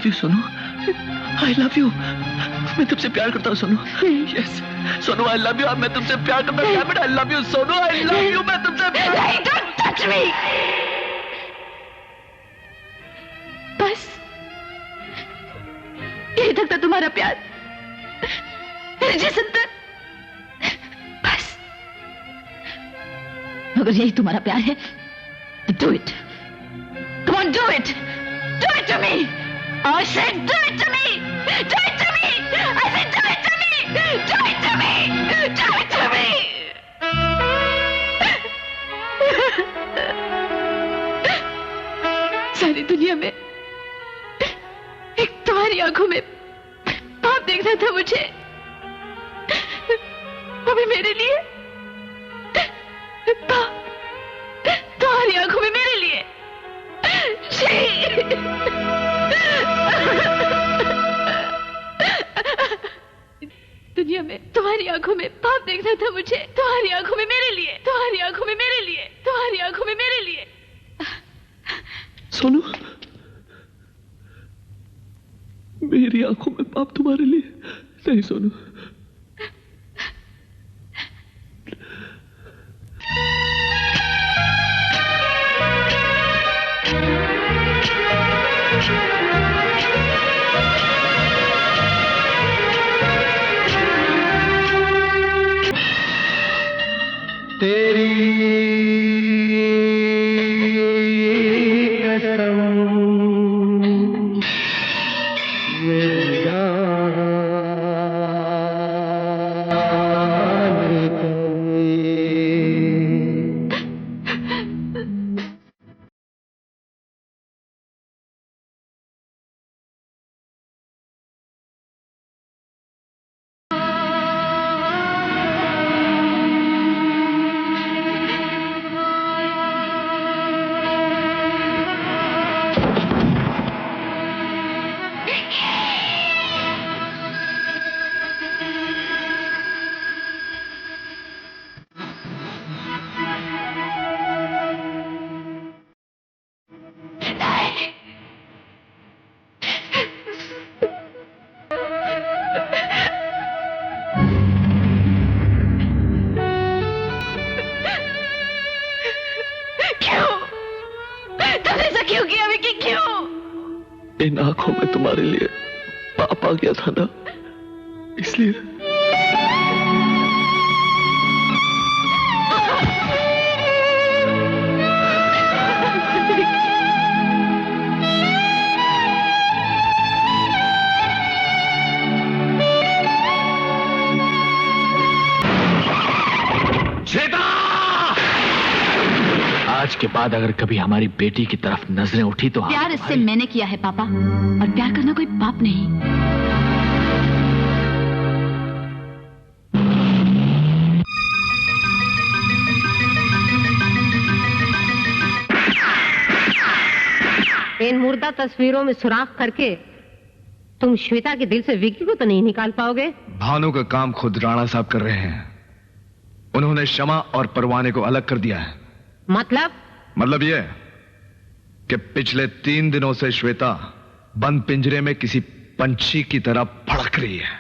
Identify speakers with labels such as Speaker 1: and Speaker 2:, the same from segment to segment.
Speaker 1: Love you Sonu, I love you. मैं तुमसे प्यार करता हूँ Sonu. Yes Sonu, I love you. मैं तुमसे प्यार करता हूँ। I love you Sonu, I love you. मैं तुमसे
Speaker 2: नहीं, don't touch me। बस यही तक था तुम्हारा प्यार, मेरे जिस्म तक। बस अगर यही तुम्हारा प्यार है तो do it. Come on, do it. Do it to me. I said do it to me. Do it to me. I said do it to me. Do it to me. Do it to me. सारी दुनिया में एक तुम्हारी आंखों में पाप देखना था मुझे, वो भी मेरे लिए। पाप तुम्हारी आंखों में मेरे लिए। दुनिया में तुम्हारी आंखों में पाप देखना था मुझे, तुम्हारी आंखों में मेरे लिए, तुम्हारी आंखों में मेरे लिए, तुम्हारी आंखों में मेरे लिए।
Speaker 1: सोनू, मेरी आंखों में पाप तुम्हारे लिए नहीं सोनू।
Speaker 3: तेरी कसम मेरी जान
Speaker 2: क्यों किया विकी, क्यों?
Speaker 1: इन आंखों में तुम्हारे लिए पाप आ गया था ना, इसलिए।
Speaker 4: आज के बाद अगर कभी हमारी बेटी की तरफ नजरें उठी तो
Speaker 2: प्यार इससे मैंने किया है पापा, और प्यार करना कोई पाप नहीं।
Speaker 5: इन मुर्दा तस्वीरों में सुराख करके तुम श्वेता के दिल से विकी को तो नहीं निकाल पाओगे।
Speaker 6: भानु का काम खुद राणा साहब कर रहे हैं। उन्होंने शमा और परवाने को अलग कर दिया है।
Speaker 5: मतलब
Speaker 6: यह कि पिछले 3 दिनों से श्वेता बंद पिंजरे में किसी पंछी की तरह फड़क रही है।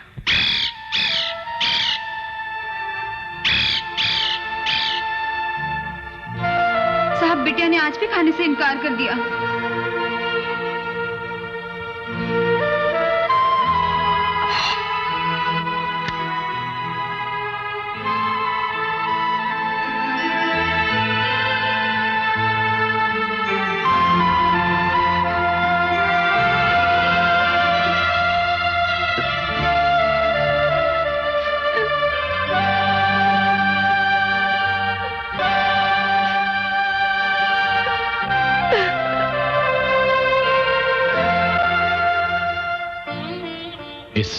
Speaker 2: साहब, बिटिया ने आज भी खाने से इनकार कर दिया।
Speaker 4: इस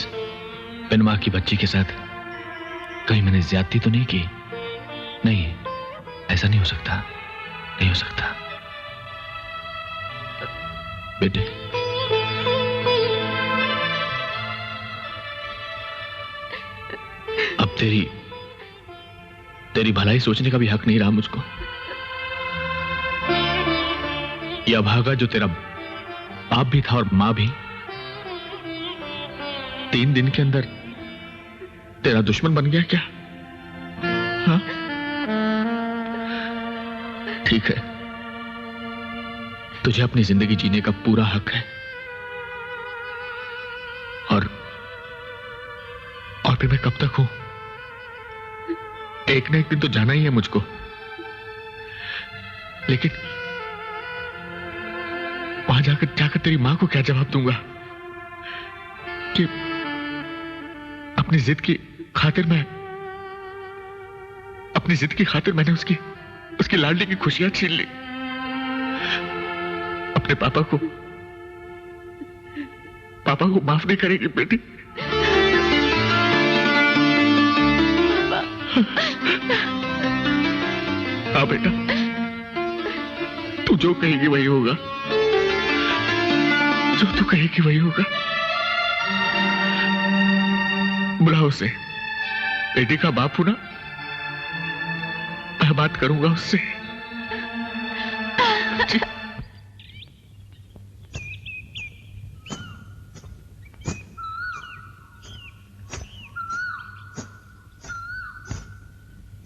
Speaker 4: बिनमा की बच्ची के साथ कहीं मैंने ज्यादती तो नहीं की? नहीं, ऐसा नहीं हो सकता, नहीं हो सकता। बेटे, अब तेरी भलाई सोचने का भी हक नहीं रहा मुझको। यह अभागा जो तेरा बाप भी था और मां भी, 3 दिन के अंदर तेरा दुश्मन बन गया क्या? हाँ? ठीक है, तुझे अपनी जिंदगी जीने का पूरा हक है। और फिर मैं कब तक हूं? एक ना एक दिन तो जाना ही है मुझको। लेकिन वहां जाकर तेरी मां को क्या जवाब दूंगा कि अपनी जिद की खातिर मैंने उसकी लाडली की खुशियां छीन ली। अपने पापा को माफ नहीं करेगी बेटी। हाँ बेटा, तू जो कहेगी वही होगा, जो तू कहेगी वही होगा। बुलाओ उसे, बेटी का बाप हूं ना, मैं बात करूंगा उससे।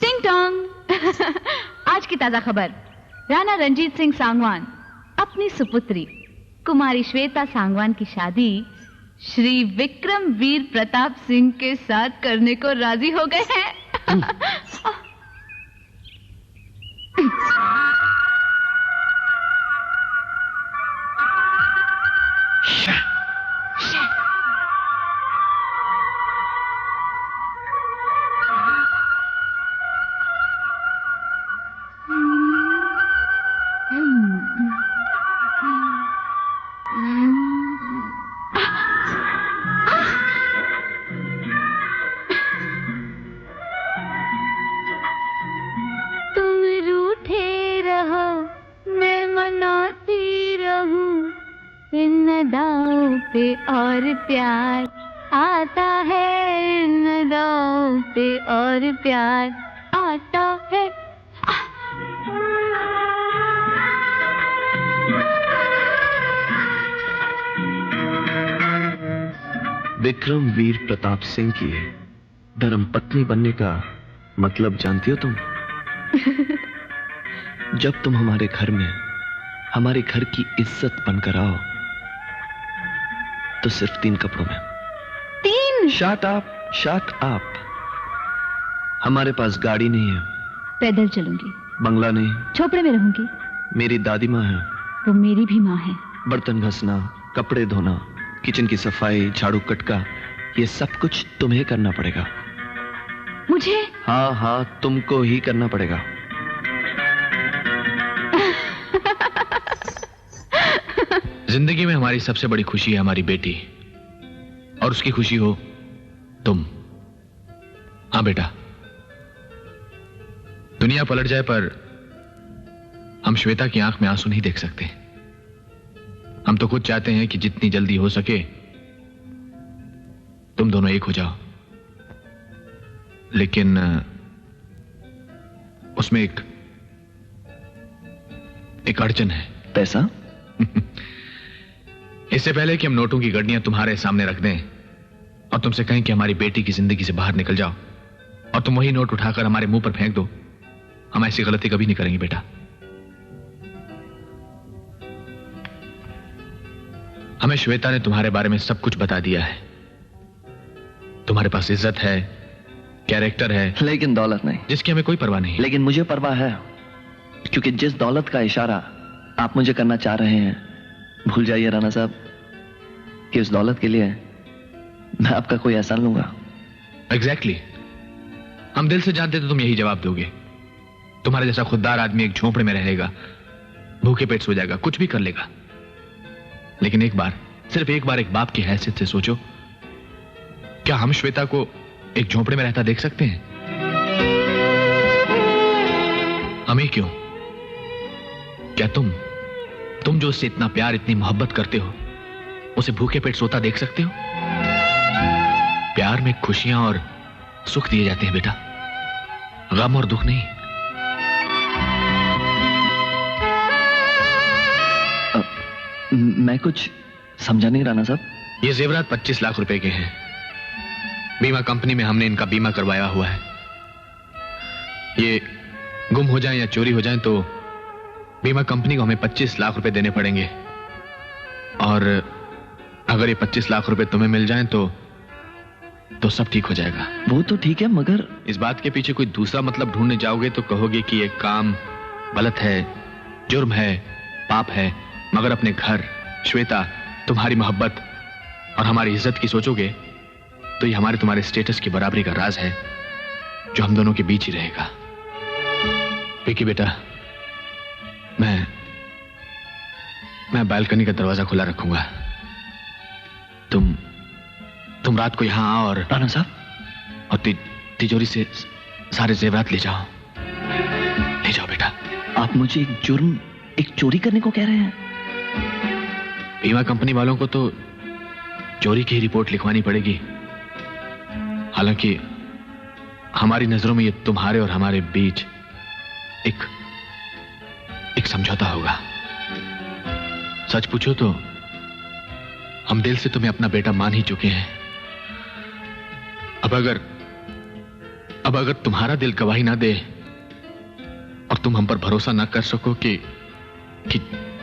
Speaker 2: टिंग टोंग। आज की ताजा खबर, राणा रंजीत सिंह सांगवान अपनी सुपुत्री कुमारी श्वेता सांगवान की शादी श्री विक्रम वीर प्रताप सिंह के साथ करने को राजी हो गए हैं। पे और प्यार आता है, इन दांव पे और प्यार आता है।
Speaker 1: विक्रम वीर प्रताप सिंह की धर्मपत्नी बनने का मतलब जानती हो तुम? जब तुम हमारे घर में हमारे घर की इज्जत बनकर आओ तो सिर्फ 3 कपड़ों में।
Speaker 2: 3?
Speaker 1: Shut up. हमारे पास गाड़ी नहीं है,
Speaker 2: पैदल चलूंगी।
Speaker 1: बंगला नहीं,
Speaker 2: झोपड़े में रहूंगी।
Speaker 1: मेरी दादी माँ है,
Speaker 2: वो मेरी भी माँ है।
Speaker 1: बर्तन घसना, कपड़े धोना, किचन की सफाई, झाड़ू कटका, ये सब कुछ तुम्हें करना पड़ेगा।
Speaker 2: मुझे?
Speaker 1: हाँ, तुमको ही करना पड़ेगा।
Speaker 4: जिंदगी में हमारी सबसे बड़ी खुशी है हमारी बेटी, और उसकी खुशी हो तुम। हाँ बेटा, दुनिया पलट जाए पर हम श्वेता की आंख में आंसू नहीं देख सकते। हम तो खुद चाहते हैं कि जितनी जल्दी हो सके तुम दोनों एक हो जाओ, लेकिन उसमें एक अड़चन है।
Speaker 1: पैसा?
Speaker 4: इससे पहले कि हम नोटों की गड्डियां तुम्हारे सामने रख दें और तुमसे कहें कि हमारी बेटी की जिंदगी से बाहर निकल जाओ, और तुम वही नोट उठाकर हमारे मुंह पर फेंक दो, हम ऐसी गलती कभी नहीं करेंगे बेटा। हमें श्वेता ने तुम्हारे बारे में सब कुछ बता दिया है। तुम्हारे पास इज्जत है, कैरेक्टर है,
Speaker 1: लेकिन दौलत नहीं,
Speaker 4: जिसकी हमें कोई परवाह नहीं।
Speaker 1: लेकिन मुझे परवाह है, क्योंकि जिस दौलत का इशारा आप मुझे करना चाह रहे हैं, भूल जाइए राणा साहब कि उस दौलत के लिए मैं आपका कोई एहसान लूंगा।
Speaker 4: एग्जैक्टली। हम दिल से जानते तो तुम यही जवाब दोगे। तुम्हारे जैसा खुददार आदमी एक झोंपड़े में रहेगा, भूखे पेट सो जाएगा, कुछ भी कर लेगा। लेकिन एक बार, सिर्फ एक बार, एक बाप की हैसियत से सोचो, क्या हम श्वेता को एक झोंपड़े में रहता देख सकते हैं? हमें क्यों? क्या तुम जो उससे इतना प्यार, इतनी मोहब्बत करते हो, उसे भूखे पेट सोता देख सकते हो? प्यार में खुशियां और सुख दिए जाते हैं बेटा, गम और दुख नहीं।
Speaker 1: मैं कुछ समझा नहीं राणा साहब।
Speaker 4: ये जेवरात 25 लाख रुपए के हैं, बीमा कंपनी में हमने इनका बीमा करवाया हुआ है। ये गुम हो जाए या चोरी हो जाए तो बीमा कंपनी को हमें 25 लाख रुपए देने पड़ेंगे, और अगर ये 25 लाख रुपए तुम्हें मिल जाएं तो सब ठीक हो जाएगा।
Speaker 1: वो तो ठीक है, मगर
Speaker 4: इस बात के पीछे कोई दूसरा मतलब ढूंढने जाओगे तो कहोगे कि ये काम गलत है, जुर्म है, पाप है। मगर अपने घर, श्वेता, तुम्हारी मोहब्बत और हमारी इज्जत की सोचोगे तो ये हमारे तुम्हारे स्टेटस की बराबरी का राज है जो हम दोनों के बीच ही रहेगा। विकी बेटा, मैं बालकनी का दरवाजा खुला रखूंगा। तुम रात को यहां आओ और
Speaker 1: राणा साहब,
Speaker 4: और तिजोरी से सारे जेवरात ले जाओ बेटा।
Speaker 1: आप मुझे एक जुर्म, एक चोरी करने को कह रहे हैं?
Speaker 4: बीमा कंपनी वालों को तो चोरी की रिपोर्ट लिखवानी पड़ेगी, हालांकि हमारी नजरों में ये तुम्हारे और हमारे बीच एक समझौता होगा। सच पूछो तो हम दिल से तुम्हें अपना बेटा मान ही चुके हैं। अब अगर तुम्हारा दिल गवाही ना दे और तुम हम पर भरोसा ना कर सको कि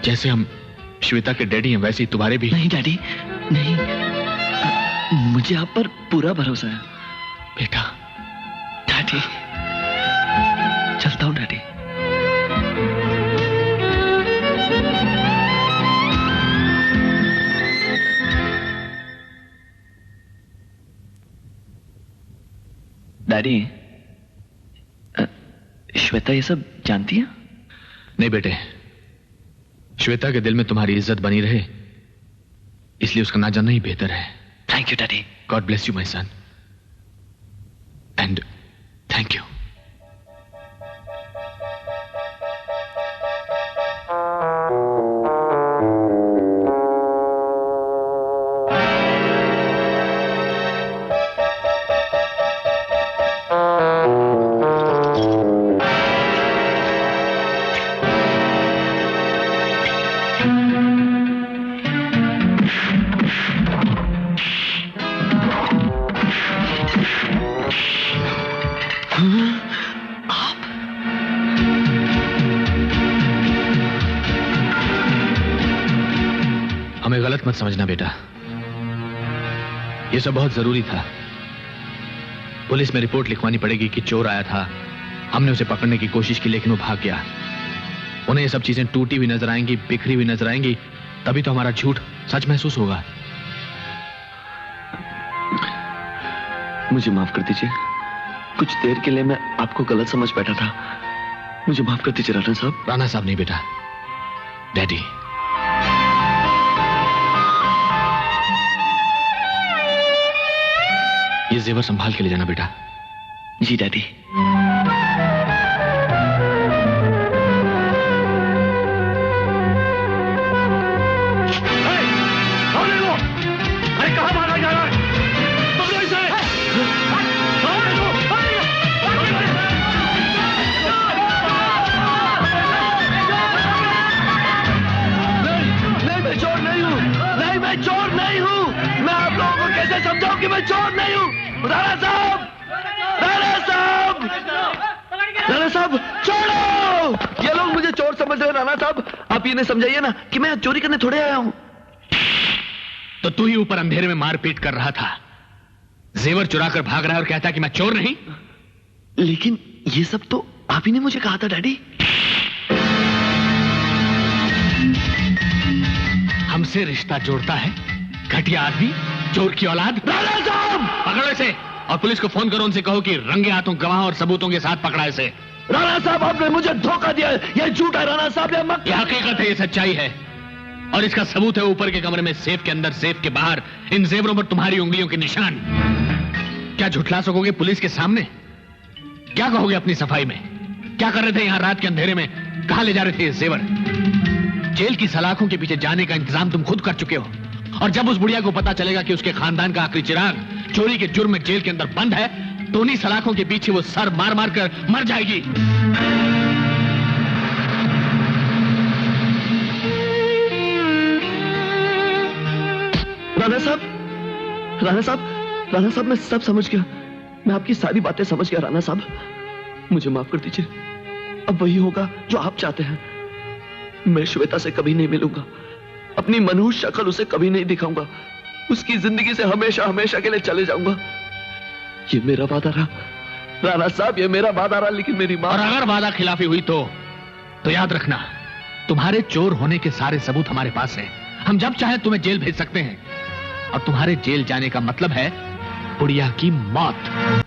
Speaker 4: जैसे हम श्वेता के डैडी हैं वैसे ही तुम्हारे भी।
Speaker 1: नहीं डैडी, नहीं, मुझे आप पर पूरा भरोसा है
Speaker 4: बेटा।
Speaker 1: डैडी, चलता हूं डैडी। डैडी, श्वेता ये सब जानती है?
Speaker 4: नहीं बेटे, श्वेता के दिल में तुम्हारी इज्जत बनी रहे इसलिए उसका ना जानना ही बेहतर है।
Speaker 1: Thank you daddy.
Speaker 4: God bless you my son, and thank you. हमें गलत मत समझना बेटा, यह सब बहुत जरूरी था। पुलिस में रिपोर्ट लिखवानी पड़ेगी कि चोर आया था, हमने उसे पकड़ने की कोशिश की लेकिन वो भाग गया। उन्हें ये सब चीजें टूटी हुई नजर आएंगी, बिखरी हुई नजर आएंगी, तभी तो हमारा झूठ सच महसूस होगा।
Speaker 1: मुझे माफ कर दीजिए, कुछ देर के लिए मैं आपको गलत समझ बैठा था। मुझे माफ कर दीजिए राणा साहब।
Speaker 4: राणा साहब नहीं बेटा, डैडी। ये जेवर संभाल के ले जाना बेटा।
Speaker 1: जी डैडी।
Speaker 3: अरे कहां भागा जा रहा है? पकड़ो इसे! नहीं, मैं चोर नहीं हूं। नहीं, मैं चोर नहीं हूं। मैं आप लोगों को कैसे समझाऊं कि मैं चोर नहीं हूं? राणा साहब! राणा साहब! राणा साहब, छोड़ो! ये लोग मुझे चोर समझ रहे हैं। राणा साहब, आप ये नहीं समझाइए ना कि मैं चोरी करने थोड़े आया हूं।
Speaker 4: तो तू ही ऊपर अंधेरे में मारपीट कर रहा था, जेवर चुराकर भाग रहा है और कहता कि मैं चोर नहीं।
Speaker 1: लेकिन ये सब तो आप ही ने मुझे कहा था डैडी।
Speaker 4: हमसे रिश्ता जोड़ता है घटिया आदमी, चोर की औलाद।
Speaker 3: राणा साहब!
Speaker 4: पकड़ो इसे और पुलिस को फोन करो, उनसे कहो कि रंगे हाथों गवाह और सबूतों के साथ पकड़ा इसे।
Speaker 3: राणा साहब, आपने मुझे धोखा दिया है। यह झूठ है राणा साहब,
Speaker 4: यह हकीकत है, यह सच्चाई है और इसका सबूत है ऊपर के कमरे में सेफ के अंदर, सेफ के बाहर इन जेवरों पर तुम्हारी उंगलियों के निशान। क्या झुठला सकोगे पुलिस के सामने? क्या कहोगे अपनी सफाई में? क्या कर रहे थे यहां रात के अंधेरे में? कहां ले जा रहे थे ये जेवर? जेल की सलाखों के पीछे जाने का इंतजाम तुम खुद कर चुके हो, और जब उस बुढ़िया को पता चलेगा कि उसके खानदान का आखिरी चिराग चोरी के जुर्म में जेल के अंदर बंद है, तो उन्हीं सलाखों के पीछे वो सर मार मार कर मर जाएगी।
Speaker 1: राणा साहब, राणा साहब, राणा साहब मैं सब समझ गया, मैं आपकी सारी बातें समझ गया राणा साहब, मुझे माफ कर दीजिए। अब वही होगा जो आप चाहते हैं। मैं श्वेता से कभी नहीं मिलूंगा, अपनी मनहूस शक्ल उसे कभी नहीं दिखाऊंगा, उसकी जिंदगी से हमेशा हमेशा के लिए चले जाऊंगा। ये मेरा वादा रहा राणा साहब, ये मेरा वादा रहा। लेकिन मेरी मां,
Speaker 4: और अगर वादा खिलाफी हुई तो याद रखना, तुम्हारे चोर होने के सारे सबूत हमारे पास हैं। हम जब चाहे तुम्हें जेल भेज सकते हैं, और तुम्हारे जेल जाने का मतलब है गुड़िया की मौत।